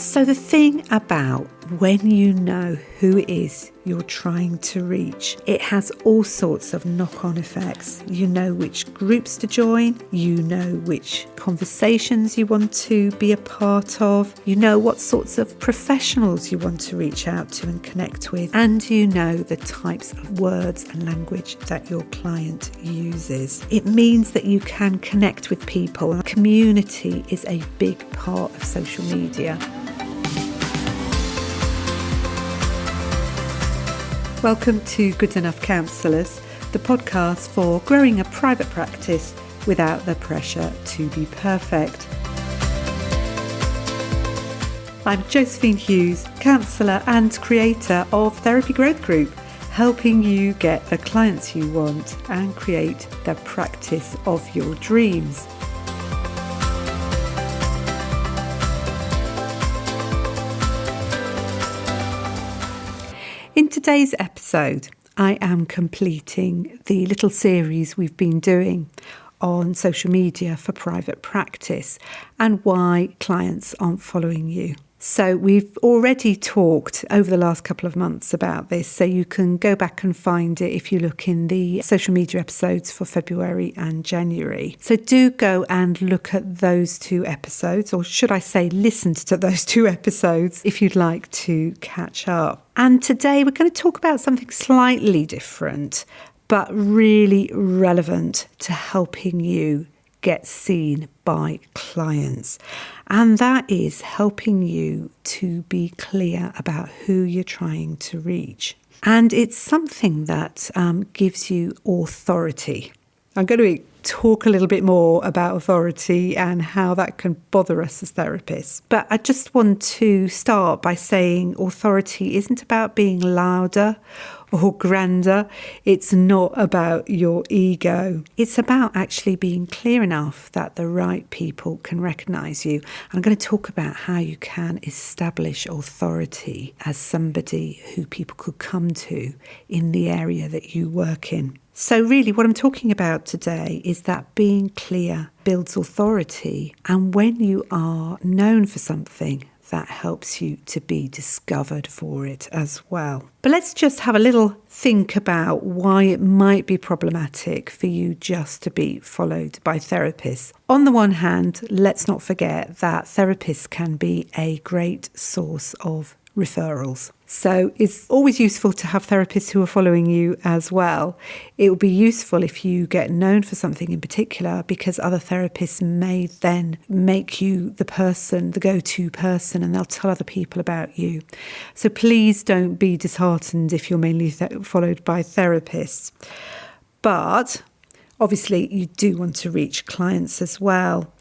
So the thing about when you know who it is you're trying to reach, it has all sorts of knock-on effects. You know which groups to join, you know which conversations you want to be a part of, you know what sorts of professionals you want to reach out to and connect with, and you know the types of words and language that your client uses. It means that you can connect with people. Community is a big part of social media. Welcome to Good Enough Counsellors, the podcast for growing a private practice without the pressure to be perfect. I'm Josephine Hughes, counsellor and creator of Therapy Growth Group, helping you get the clients you want and create the practice of your dreams. In today's episode, I am completing the little series we've been doing on social media for private practice and why clients aren't following you. So we've already talked over the last couple of months about this, so you can go back and find it if you look in the social media episodes for February and January. So do go and look at those two episodes, or should I say listen to those two episodes if you'd like to catch up. And today we're going to talk about something slightly different, but really relevant to helping you get seen by clients. And that is helping you to be clear about who you're trying to reach. And it's something that gives you authority. I'm going to talk a little bit more about authority and how that can bother us as therapists. But I just want to start by saying authority isn't about being louder or grander. It's not about your ego. It's about actually being clear enough that the right people can recognise you. I'm going to talk about how you can establish authority as somebody who people could come to in the area that you work in. So really what I'm talking about today is that being clear builds authority, and when you are known for something, that helps you to be discovered for it as well. But let's just have a little think about why it might be problematic for you just to be followed by therapists. On the one hand, let's not forget that therapists can be a great source of referrals. So it's always useful to have therapists who are following you as well. It will be useful if you get known for something in particular, because other therapists may then make you the person, the go-to person, and they'll tell other people about you. So please don't be disheartened if you're mainly followed by therapists. But obviously, you do want to reach clients as well.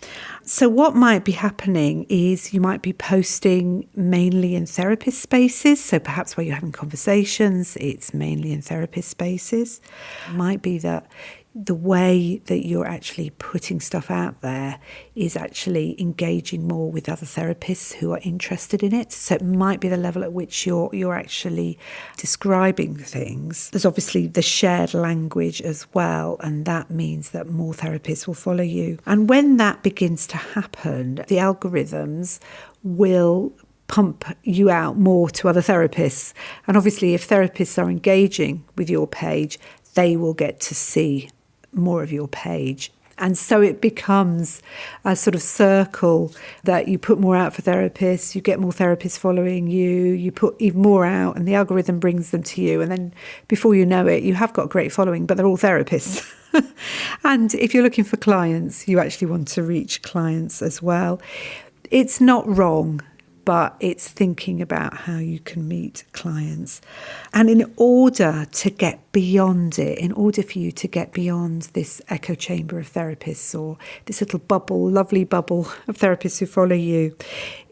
So what might be happening is you might be posting mainly in therapist spaces. So perhaps where you're having conversations, it's mainly in therapist spaces. It might be that the way that you're actually putting stuff out there is actually engaging more with other therapists who are interested in it. So it might be the level at which you're actually describing things. There's obviously the shared language as well, and that means that more therapists will follow you. And when that begins to happen, the algorithms will pump you out more to other therapists. And obviously, if therapists are engaging with your page, they will get to see more of your page. And so it becomes a sort of circle that you put more out for therapists, you get more therapists following you, you put even more out, and the algorithm brings them to you. And then before you know it, you have got a great following, but they're all therapists. And if you're looking for clients, you actually want to reach clients as well. It's not wrong, but it's thinking about how you can meet clients. And in order to get beyond it, in order for you to get beyond this echo chamber of therapists, or this little bubble, lovely bubble of therapists who follow you,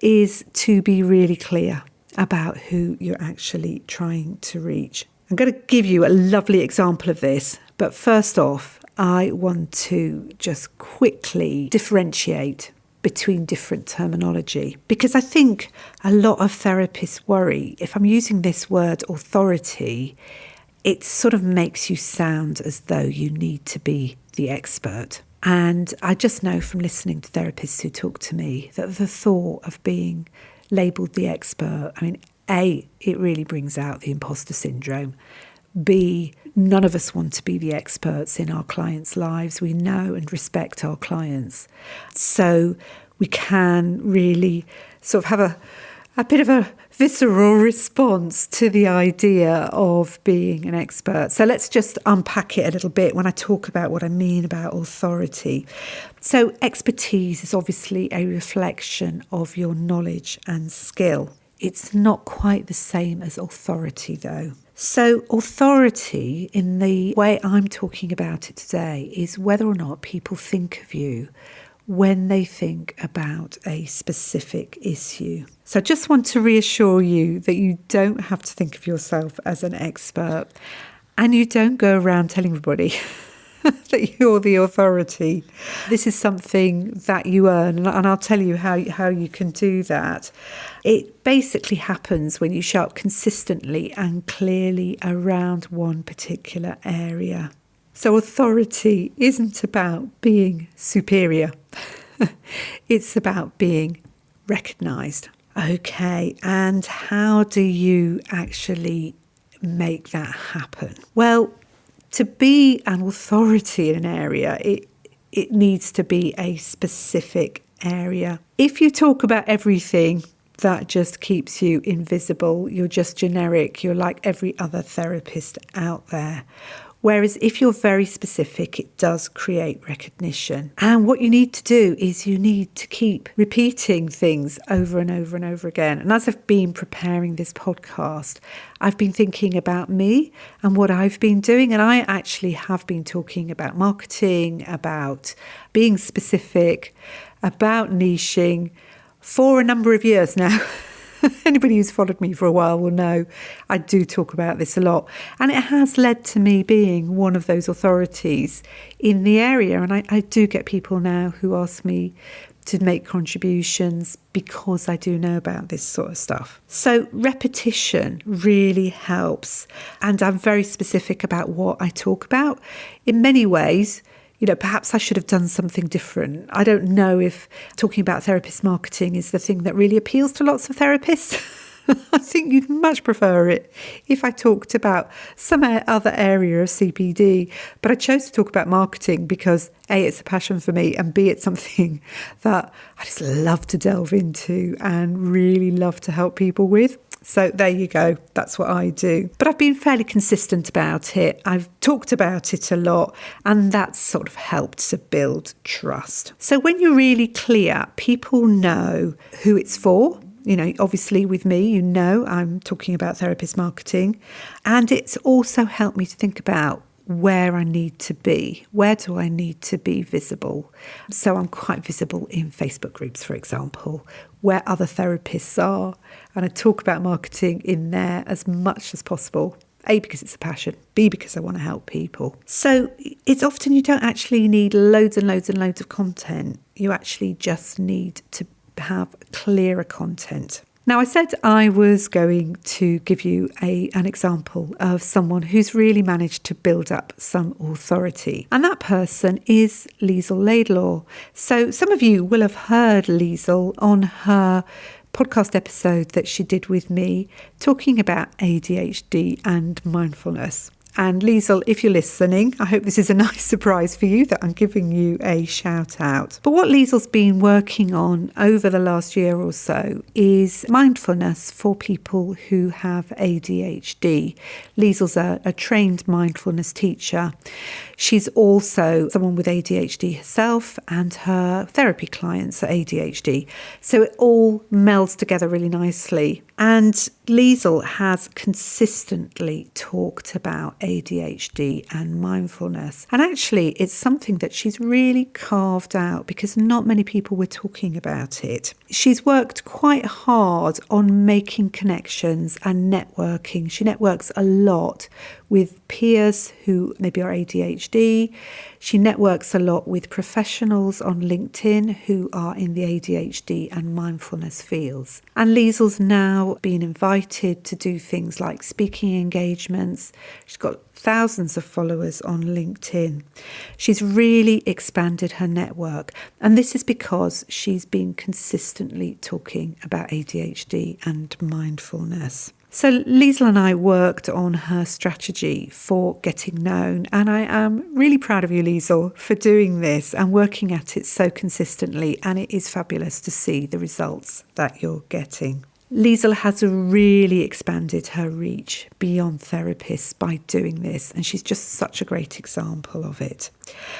is to be really clear about who you're actually trying to reach. I'm going to give you a lovely example of this, but first off, I want to just quickly differentiate between different terminology, because I think a lot of therapists worry, if I'm using this word authority, it sort of makes you sound as though you need to be the expert. And I just know from listening to therapists who talk to me that the thought of being labelled the expert, I mean, A, it really brings out the imposter syndrome. B, none of us want to be the experts in our clients' lives. We know and respect our clients. So we can really sort of have a bit of a visceral response to the idea of being an expert. So let's just unpack it a little bit when I talk about what I mean about authority. So expertise is obviously a reflection of your knowledge and skill. It's not quite the same as authority, though. So authority, in the way I'm talking about it today, is whether or not people think of you when they think about a specific issue. So I just want to reassure you that you don't have to think of yourself as an expert, and you don't go around telling everybody that you're the authority. This is something that you earn, and I'll tell you how you can do that. It basically happens when you show up consistently and clearly around one particular area. So authority isn't about being superior. It's about being recognised. Okay, and how do you actually make that happen? Well, to be an authority in an area, it needs to be a specific area. If you talk about everything, that just keeps you invisible. You're just generic. You're like every other therapist out there. Whereas if you're very specific, it does create recognition. And what you need to do is you need to keep repeating things over and over and over again. And as I've been preparing this podcast, I've been thinking about me and what I've been doing. And I actually have been talking about marketing, about being specific, about niching for a number of years now. Anybody who's followed me for a while will know I do talk about this a lot. And it has led to me being one of those authorities in the area. And I do get people now who ask me to make contributions because I do know about this sort of stuff. So repetition really helps. And I'm very specific about what I talk about. In many ways, perhaps I should have done something different. I don't know if talking about therapist marketing is the thing that really appeals to lots of therapists. I think you'd much prefer it if I talked about some other area of CPD. But I chose to talk about marketing because A, it's a passion for me, and B, it's something that I just love to delve into and really love to help people with. So there you go. That's what I do. But I've been fairly consistent about it. I've talked about it a lot, and that's sort of helped to build trust. So when you're really clear, people know who it's for. Obviously with me, I'm talking about therapist marketing. And it's also helped me to think about where I need to be. Where do I need to be visible? So I'm quite visible in Facebook groups, for example, where other therapists are. And I talk about marketing in there as much as possible. A, because it's a passion. B, because I want to help people. So it's often you don't actually need loads and loads and loads of content. You actually just need to have clearer content. Now, I said I was going to give you an example of someone who's really managed to build up some authority. And that person is Liesl Laidlaw. So some of you will have heard Liesl on her podcast episode that she did with me talking about ADHD and mindfulness. And Liesl, if you're listening, I hope this is a nice surprise for you that I'm giving you a shout out. But what Liesl's been working on over the last year or so is mindfulness for people who have ADHD. Liesl's a trained mindfulness teacher. She's also someone with ADHD herself, and her therapy clients are ADHD. So it all melds together really nicely. And Liesl has consistently talked about ADHD and mindfulness. And actually, it's something that she's really carved out because not many people were talking about it. She's worked quite hard on making connections and networking. She networks a lot with peers who maybe are ADHD. She networks a lot with professionals on LinkedIn who are in the ADHD and mindfulness fields. And Liesel's now been invited to do things like speaking engagements. She's got thousands of followers on LinkedIn. She's really expanded her network, and this is because she's been consistently talking about ADHD and mindfulness. So Liesel and I worked on her strategy for getting known, and I am really proud of you, Liesel, for doing this and working at it so consistently, and it is fabulous to see the results that you're getting. Liesel has really expanded her reach beyond therapists by doing this, and she's just such a great example of it.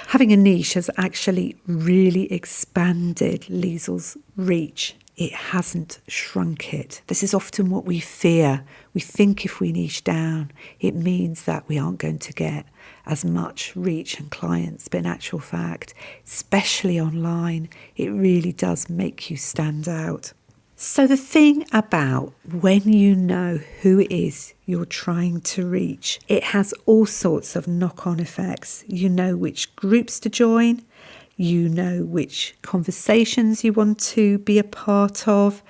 Having a niche has actually really expanded Liesel's reach. It hasn't shrunk it. This is often what we fear. We think if we niche down, it means that we aren't going to get as much reach and clients. But in actual fact, especially online, it really does make you stand out. So the thing about when you know who it is you're trying to reach, it has all sorts of knock-on effects. You know which groups to join. You know which conversations you want to be a part of.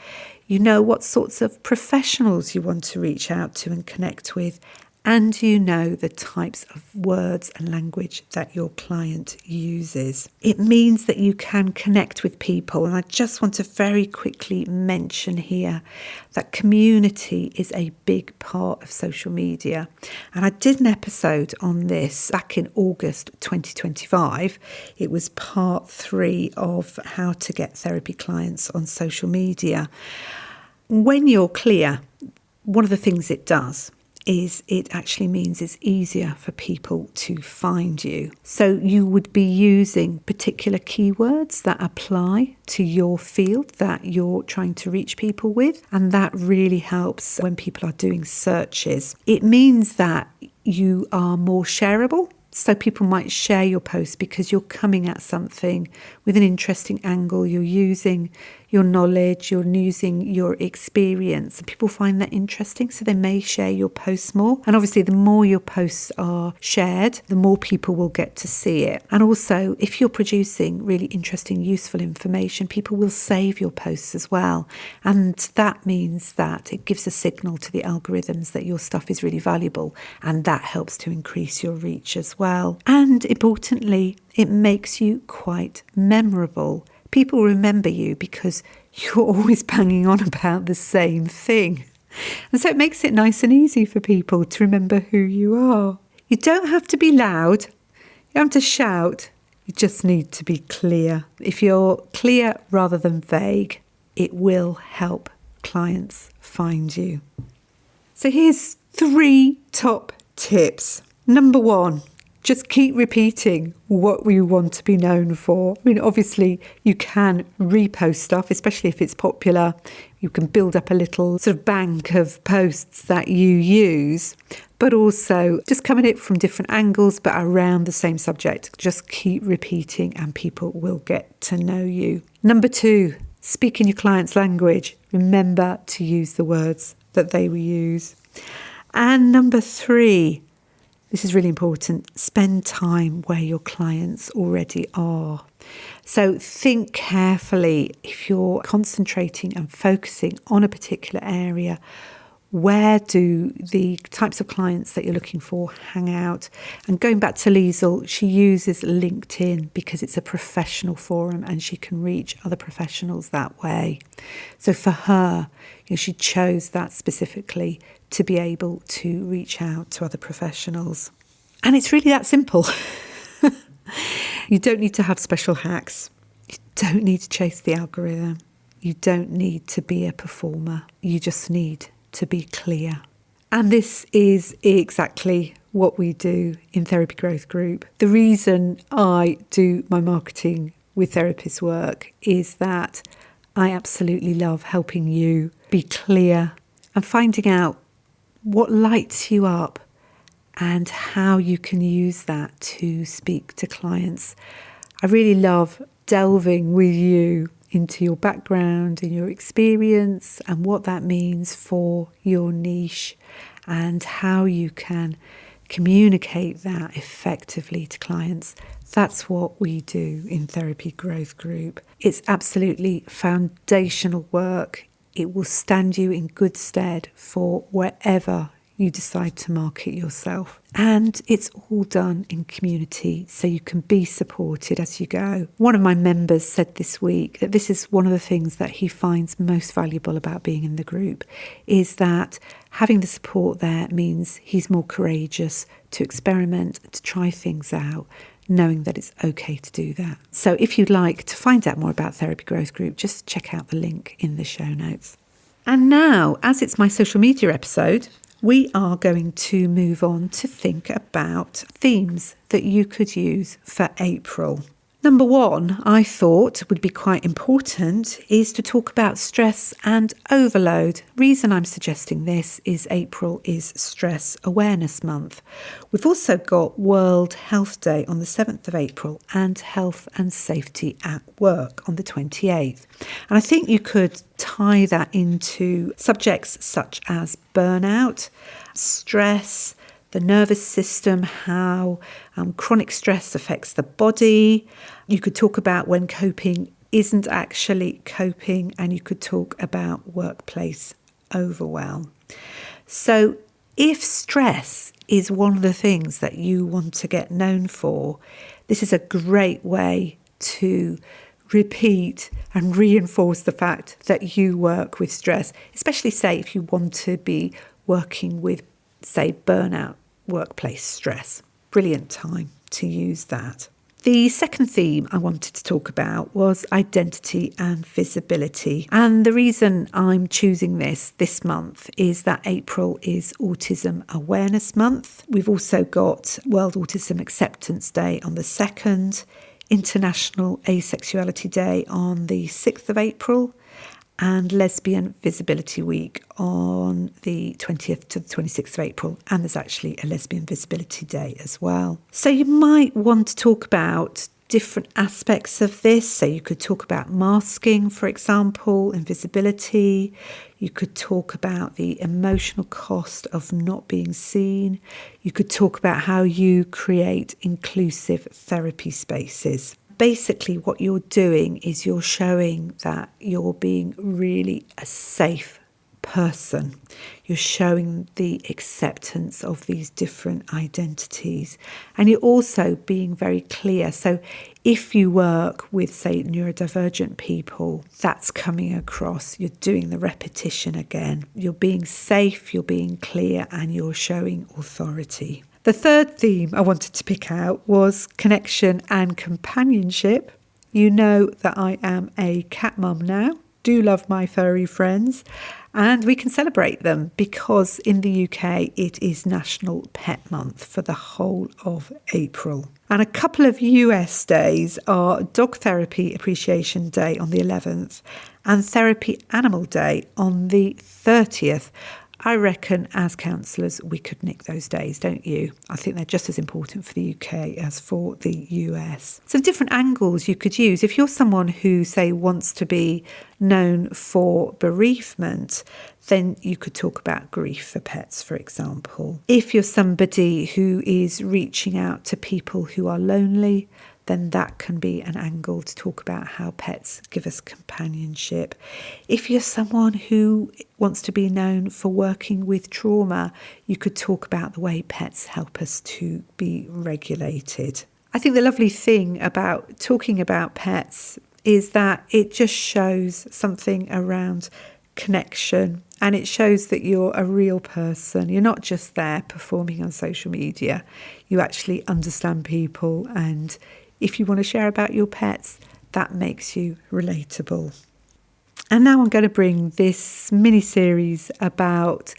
You know what sorts of professionals you want to reach out to and connect with. And you know the types of words and language that your client uses. It means that you can connect with people. And I just want to very quickly mention here that community is a big part of social media. And I did an episode on this back in August 2025. It was part 3 of how to get therapy clients on social media. When you're clear, one of the things it does is it actually means it's easier for people to find you. So you would be using particular keywords that apply to your field that you're trying to reach people with. And that really helps when people are doing searches. It means that you are more shareable. So people might share your post because you're coming at something with an interesting angle. You're using your knowledge, you're using your experience. And people find that interesting, so they may share your posts more. And obviously, the more your posts are shared, the more people will get to see it. And also, if you're producing really interesting, useful information, people will save your posts as well. And that means that it gives a signal to the algorithms that your stuff is really valuable. And that helps to increase your reach as well. And importantly, it makes you quite memorable. People remember you because you're always banging on about the same thing. And so it makes it nice and easy for people to remember who you are. You don't have to be loud. You don't have to shout. You just need to be clear. If you're clear rather than vague, it will help clients find you. So here's 3 top tips. Number 1. Just keep repeating what you want to be known for. I mean, obviously, you can repost stuff, especially if it's popular. You can build up a little sort of bank of posts that you use, but also just come at it from different angles, but around the same subject. Just keep repeating and people will get to know you. Number 2, speak in your client's language. Remember to use the words that they will use. And number 3, this is really important. Spend time where your clients already are. So think carefully if you're concentrating and focusing on a particular area. Where do the types of clients that you're looking for hang out? And going back to Liesel, she uses LinkedIn because it's a professional forum and she can reach other professionals that way. So for her, she chose that specifically to be able to reach out to other professionals. And it's really that simple. You don't need to have special hacks. You don't need to chase the algorithm. You don't need to be a performer. You just need to be clear. And this is exactly what we do in Therapy Growth Group. The reason I do my marketing with therapist work is that I absolutely love helping you be clear and finding out what lights you up and how you can use that to speak to clients. I really love delving with you into your background and your experience and what that means for your niche and how you can communicate that effectively to clients. That's what we do in Therapy Growth Group. It's absolutely foundational work. It will stand you in good stead for wherever you decide to market yourself. And it's all done in community, so you can be supported as you go. One of my members said this week that this is one of the things that he finds most valuable about being in the group, is that having the support there means he's more courageous to experiment, to try things out, knowing that it's okay to do that. So if you'd like to find out more about Therapy Growth Group, just check out the link in the show notes. And now, as it's my social media episode, we are going to move on to think about themes that you could use for April. Number one, I thought would be quite important is to talk about stress and overload. Reason I'm suggesting this is April is Stress Awareness Month. We've also got World Health Day on the 7th of April and Health and Safety at Work on the 28th. And I think you could tie that into subjects such as burnout, stress, the nervous system, how chronic stress affects the body. You could talk about when coping isn't actually coping, and you could talk about workplace overwhelm. So if stress is one of the things that you want to get known for, this is a great way to repeat and reinforce the fact that you work with stress, especially say if you want to be working with, say, burnout, workplace stress. Brilliant time to use that. The second theme I wanted to talk about was identity and visibility. And the reason I'm choosing this month is that April is Autism Awareness Month. We've also got World Autism Acceptance Day on the 2nd, International Asexuality Day on the 6th of April, and Lesbian Visibility Week on the 20th to the 26th of April. And there's actually a Lesbian Visibility Day as well. So you might want to talk about different aspects of this. So you could talk about masking, for example, invisibility. You could talk about the emotional cost of not being seen. You could talk about how you create inclusive therapy spaces. Basically, what you're doing is you're showing that you're being really a safe person. You're showing the acceptance of these different identities. And you're also being very clear. So if you work with, say, neurodivergent people, that's coming across. You're doing the repetition again. You're being safe, you're being clear, and you're showing authority. The third theme I wanted to pick out was connection and companionship. You know that I am a cat mum now, do love my furry friends, and we can celebrate them because in the UK it is National Pet Month for the whole of April. And a couple of US days are Dog Therapy Appreciation Day on the 11th and Therapy Animal Day on the 30th. I reckon as counsellors we could nick those days, don't you? I think they're just as important for the UK as for the US. So different angles you could use. If you're someone who, say, wants to be known for bereavement, then you could talk about grief for pets, for example. If you're somebody who is reaching out to people who are lonely, then that can be an angle to talk about how pets give us companionship. If you're someone who wants to be known for working with trauma, you could talk about the way pets help us to be regulated. I think the lovely thing about talking about pets is that it just shows something around connection, and it shows that you're a real person. You're not just there performing on social media. You actually understand people, and if you want to share about your pets, that makes you relatable. And now I'm going to bring this mini-series about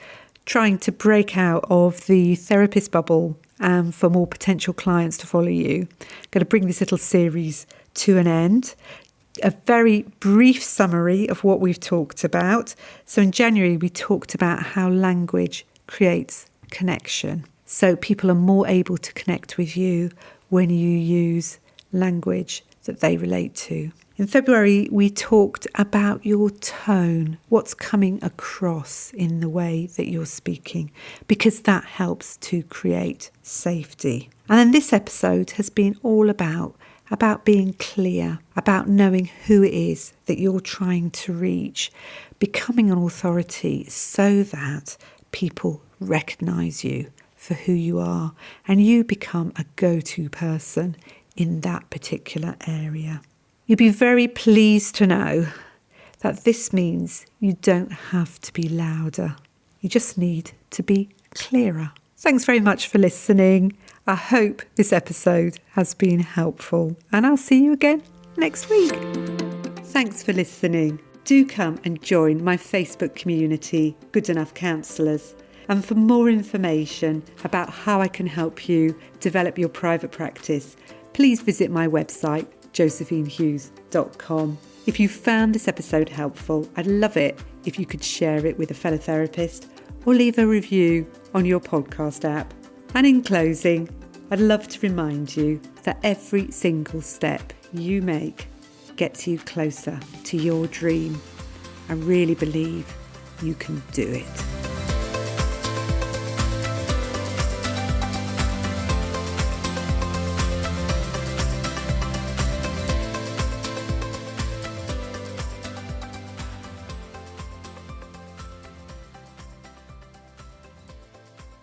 trying to break out of the therapist bubble and for more potential clients to follow you. I'm going to bring this little series to an end. A very brief summary of what we've talked about. So in January, we talked about how language creates connection. So people are more able to connect with you when you use language that they relate to. In February, we talked about your tone, what's coming across in the way that you're speaking, because that helps to create safety. And then this episode has been all about being clear, about knowing who it is that you're trying to reach, becoming an authority so that people recognise you for who you are and you become a go-to person in that particular area. You'll be very pleased to know that this means you don't have to be louder. You just need to be clearer. Thanks very much for listening. I hope this episode has been helpful, and I'll see you again next week. Thanks for listening. Do come and join my Facebook community, Good Enough Counsellors. And for more information about how I can help you develop your private practice, please visit my website, josephinehughes.com. If you found this episode helpful, I'd love it if you could share it with a fellow therapist or leave a review on your podcast app. And in closing, I'd love to remind you that every single step you make gets you closer to your dream. I really believe you can do it.